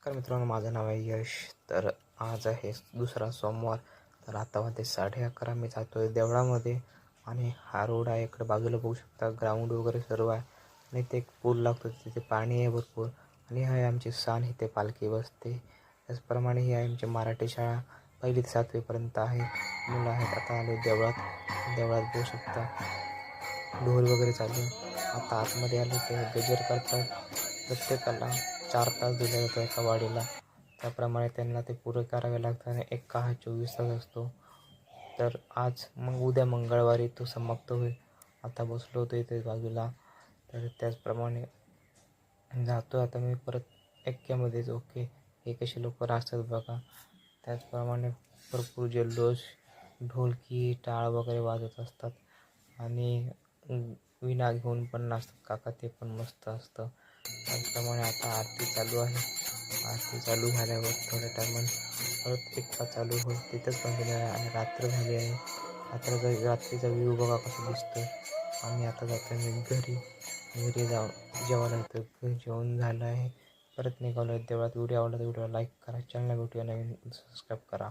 नमस्कार मित्रांनो, माझं नाव आहे यश. तर आज आहे दुसरा सोमवार. तर आता वाजते 11:30. मी जातो आहे देवळामध्ये आणि हा रोड आहे. इकडे बाजूला बघू शकता ग्राउंड वगैरे सर्व आहे आणि ते एक पूल लागतो, तिथे पाणी आहे भरपूर. आणि हा आहे आमची सान, इथे पालखी बसते. त्याचप्रमाणे ही आहे आमची मराठी शाळा, 1ली ते 7वीपर्यंत आहे. मुलं आहेत. आता आले देवळात बघू शकता ढोल वगैरे चालू. आता आतमध्ये आले ते गजर करतात. प्रत्येकाला 4 तास दिले जातात एका वाडीला. त्याप्रमाणे त्यांना ते पुरे करावे लागतात आणि एका हा 24 तास असतो. तर आज मग उद्या मंगळवारी तो समाप्त होईल. आता बसलो होतो इथे बाजूला. तर त्याचप्रमाणे जातो आता मी परत ऐक्यामध्येच. ओके, हे कसे लोक असतात बघा. त्याचप्रमाणे भरपूर जल्लोष, ढोलकी, टाळ वगैरे वाजत असतात आणि विणा घेऊन पण नाचतात काका, ते पण मस्त असतं. त्याचप्रमाणे आता आरती चालू आहे. आरती चालू झाल्यावर थोड्या टायमाने परत 1 तास चालू होईल, तिथंच कंटिन्यू आहे. आणि रात्र झाली आहे. रात्रीचा व्ह्यू बघा कसा दिसतो. आम्ही आता जातो मी घरी जाऊन जेवायला येतो. घरी जेवण झालं आहे. परत निघालो आहे देवळात. व्हिडिओ आवडला तर व्हिडिओला लाईक करा, चॅनलला भेटूया नवीन, सबस्क्राईब करा.